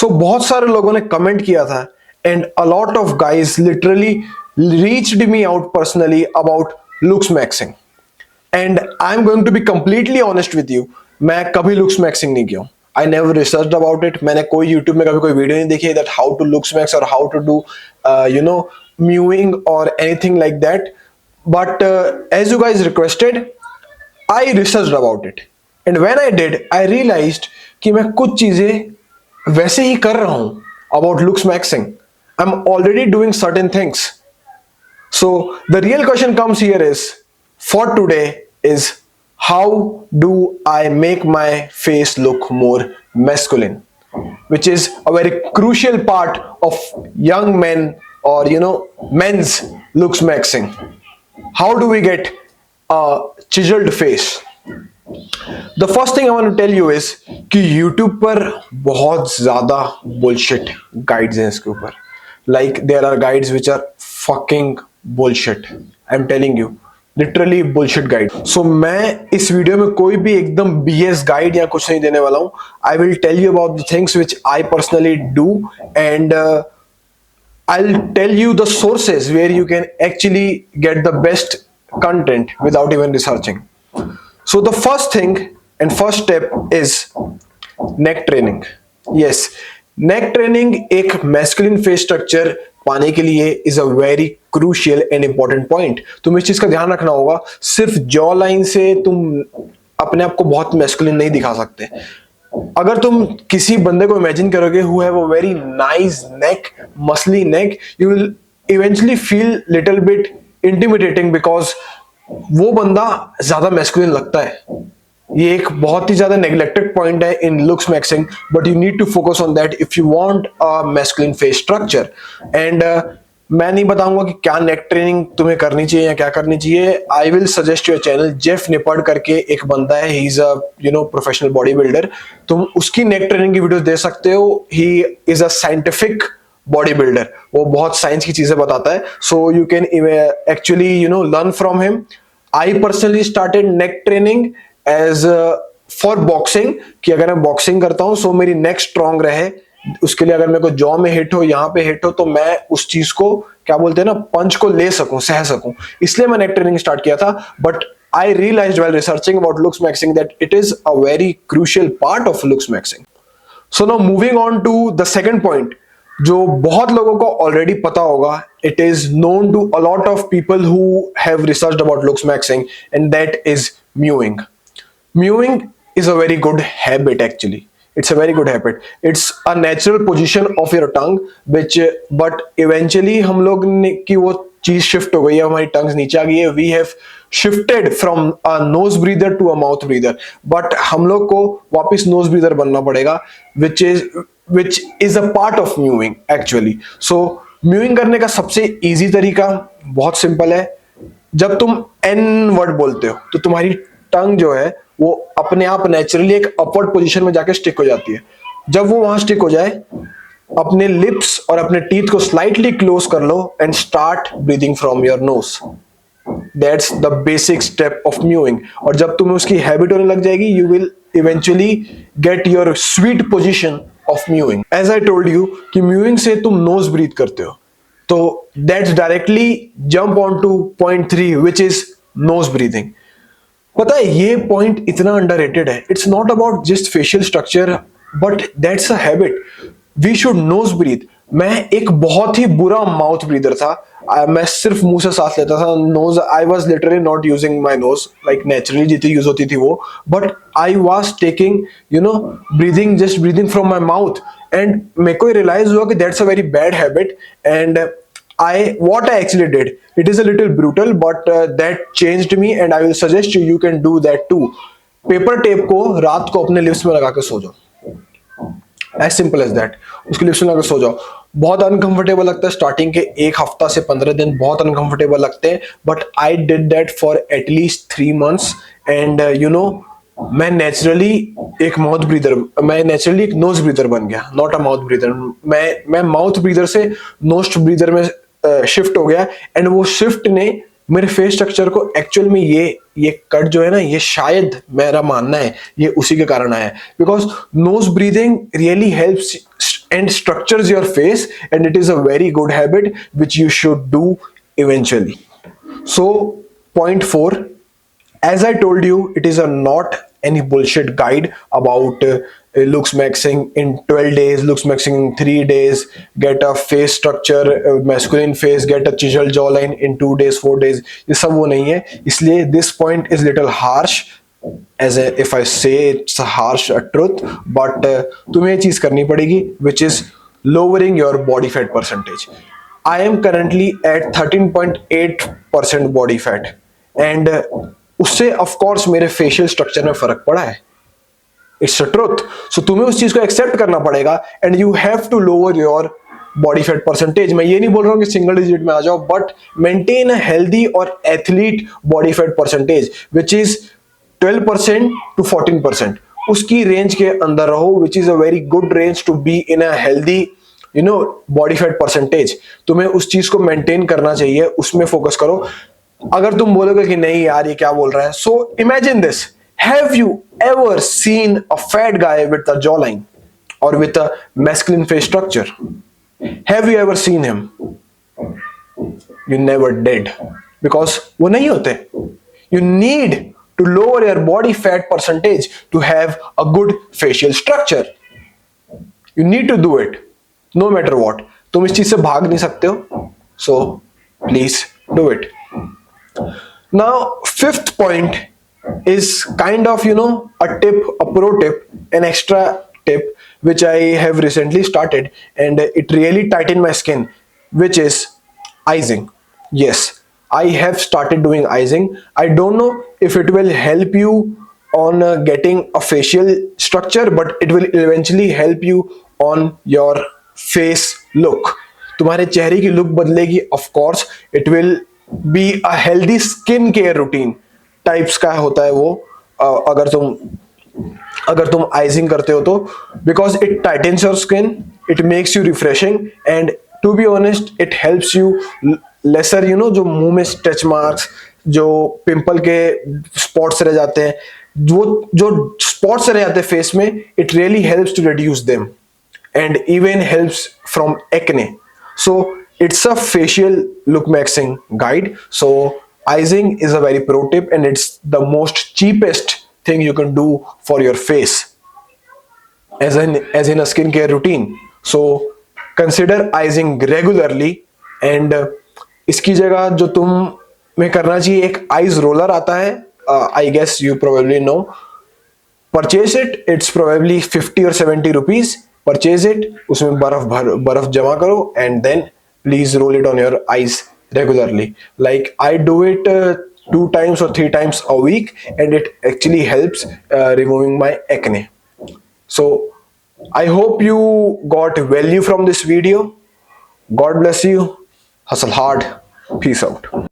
बहुत सारे लोगों ने कमेंट किया था and a lot of guys literally reached me out personally about looks maxing and I am going to be completely honest with you. मैं कभी लुक्स मैक्सिंग नहीं किया हूं। I never research about it. मैंने कोई YouTube में कभी कोई वीडियो नहीं देखी that how to looks max और हाउ टू डू म्यूइंग और anything like that. But as you guys requested I researched about it and when I did I realized कि मैं कुछ चीजें वैसे ही कर रहा हूं about looks maxing. I'm already doing certain things. So the real question comes here is for today is how do I make my face look more masculine, which is a very crucial part of young men or men's looks maxing. How do we get a chiseled face? The first thing I want to tell you is कि YouTube पर बहुत ज़्यादा bullshit guides हैं इसके ऊपर. Like there are guides which are fucking bullshit. I'm telling you, literally bullshit guide. So मैं इस video में कोई भी एकदम BS guide या कुछ नहीं देने वाला हूँ. I will tell you about the things which I personally do and I'll tell you the sources where you can actually get the best content without even researching. So the first thing and first step is neck training. Yes, neck training एक masculine face structure पाने के लिए is a very crucial and important point. तुम्हें इस चीज का ध्यान रखना होगा। सिर्फ जॉ लाइन से तुम अपने आप को बहुत masculine नहीं दिखा सकते। अगर तुम किसी बंदे को इमेजिन करोगे who have a very nice neck, muscly neck, you will eventually feel little bit intimidating because वो बंदा ज्यादा मैस्कुलिन लगता है। ये एक बहुत ही ज्यादा नेग्लेक्टेड पॉइंट है in looks maxing, but you need to focus on that if you want a masculine face structure. And मैं नहीं बताऊंगा कि क्या नेक ट्रेनिंग तुम्हें करनी चाहिए या क्या करनी चाहिए। I will suggest your channel. Jeff Nippard करके एक बंदा है, he is a professional body builder. तुम उसकी नेक ट्रेनिंग की वीडियो दे सकते हो। He is a scientific body builder, वो बहुत साइंस की चीजें बताता है। So you can actually learn from him. I personally started neck training as for boxing, कि अगर मैं बॉक्सिंग करता हूं सो मेरी नेक स्ट्रांग रहे, उसके लिए अगर मेरे को जॉ में हिट हो, यहाँ पे हिट हो, तो मैं उस चीज को क्या बोलते हैं ना, पंच को ले सकूं, सह सकूं। इसलिए मैं नेक ट्रेनिंग स्टार्ट किया था। But I realised while researching about looks maxing that it is a very crucial part of looks maxing. So now moving on to the second point, जो बहुत लोगों को ऑलरेडी पता होगा। It is known to a lot of people who have researched about looks maxing and that is mewing. Mewing is a very good habit actually. It's a very good habit. It's a natural position of your tongue which but eventually हम लोग ने की वो चीज shift हो गई है, हमारी टंग्स नीचे आ गई है। We have shifted from a nose breather to a mouth breather. But हम लोग को वापस nose breather बनना पड़ेगा which is a part of mewing actually. So mewing करने का सबसे easy तरीका बहुत सिंपल है। जब तुम N वर्ड बोलते हो तो तुम्हारी टंग जो है वो अपने आप नेचुरली एक अपवर्ड पोजीशन में जाके स्टिक हो जाती है। जब वो वहां स्टिक हो जाए, अपने लिप्स और अपने टीथ को स्लाइटली क्लोज कर लो and start breathing from your nose. That's the basic step of mewing. और जब तुम्हें उसकी हैबिट होने लग जाएगी, you will eventually get your sweet position of mewing. As I told you कि म्यूइंग से तुम नोज ब्रीथ करते हो, तो that's directly jump on to point 3 which is nose breathing. पता है ये पॉइंट इतना अंडररेटेड है। It's not about just facial structure but that's a habit. We should nose breathe. मैं एक बहुत ही बुरा माउथ ब्रीदर था। मैं सिर्फ मुंह से सांस लेता था। Nose, I was literally not using my nose like naturally जितनी यूज होती थी वो, but I was taking breathing, just breathing from my mouth. And मेरे को रियलाइज हुआ कि that's a very bad habit and what I actually did, it is a little brutal but that changed me and I will suggest you can do that too. Paper tape को रात को अपने lips में लगा के सो जाओ, as simple as that. उसके lips में लगा के सो जाओ। बहुत अनकंफर्टेबल लगता है स्टार्टिंग के 1 हफ्ता से 15 दिन, बहुत अनकंफर्टेबल लगते हैं, but I did that for at least 3 months and मैं नेचुरली एक माउथ ब्रीदर, मैं नेचुरली एक नोज ब्रीदर बन गया, नॉट अ माउथ ब्रीदर। मैं माउथ ब्रीदर से नोज ब्रीदर में शिफ्ट हो गया एंड वो शिफ्ट ने मेरे फेस स्ट्रक्चर को एक्चुअल में ये कट जो है ना, ये शायद मेरा मानना है ये उसी के कारण आया है। Because nose breathing really and structures your face, and it is a very good habit which you should do eventually. So, point 4, as I told you, it is a not any bullshit guide about looks maxing in 12 days, looks maxing in 3 days, get a face structure, masculine face, get a chiseled jawline in 2 days, 4 days. ये सब वो नहीं है, इसलिए this point is little harsh, as a, if I say it's a harsh truth, but तुम्हें ये चीज करनी पड़ेगी, which is lowering your body fat percentage. I am currently at 13.8% body fat, and उससे ऑफ कोर्स मेरे facial structure में फर्क पड़ा है. It's a truth. सो तुम्हें उस चीज को एक्सेप्ट करना पड़ेगा, and you have to lower your body fat percentage. मैं ये नहीं बोल रहा हूं कि सिंगल डिजिट में आ जाओ, बट मेंटेन अ हेल्दी और athlete body fat percentage which is 12% to 14%. उसकी रेंज के अंदर रहो, which is a very good range to be in a healthy body fat percentage. तुम्हें उस चीज को मेंटेन करना चाहिए, उसमें फोकस करो. अगर तुम बोलोगे कि नहीं यार ये क्या बोल रहा है, so imagine this. Have you ever seen a fat guy with a jaw line और with a masculine face structure? Have you ever seen him? You never did, because वो नहीं होते. You need to lower your body fat percentage to have a good facial structure. You need to do it no matter what. तुम इस चीज से भाग नहीं सकते हो, so please do it. Now, fifth point is kind of, a tip, a pro tip, an extra tip, which I have recently started, and it really tightened my skin, which is icing. Yes, I have started doing icing. I don't know if it will help you on getting a facial structure, but it will eventually help you on your face look. तुम्हारे चेहरे की look बदलेगी, of course. It will be a healthy skin care routine types का होता है वो. अगर तुम आइजिंग करते हो तो, because it tightens your skin, it makes you refreshing, and to be honest it helps you lesser, जो मुंह में स्ट्रेच मार्क्स, जो पिंपल के स्पॉट्स रह जाते हैं, जो स्पॉट्स रह जाते हैं फेस में, it really helps to reduce them, and even helps from acne. So it's a facial look maxing guide. So icing is a very pro tip, and it's the most cheapest thing you can do for your face as in a skincare routine. So consider icing regularly, and इसकी जगह जो तुम में करना चाहिए, एक eyes roller आता है, I guess you probably know. Purchase it. It's probably 50 or 70 rupees. Purchase it. उसमें बर्फ जमा करो, and then please roll it on your eyes regularly. Like I do it 2 times or 3 times a week, and it actually helps removing my acne. So I hope you got value from this video. God bless you. Hustle hard. Peace out.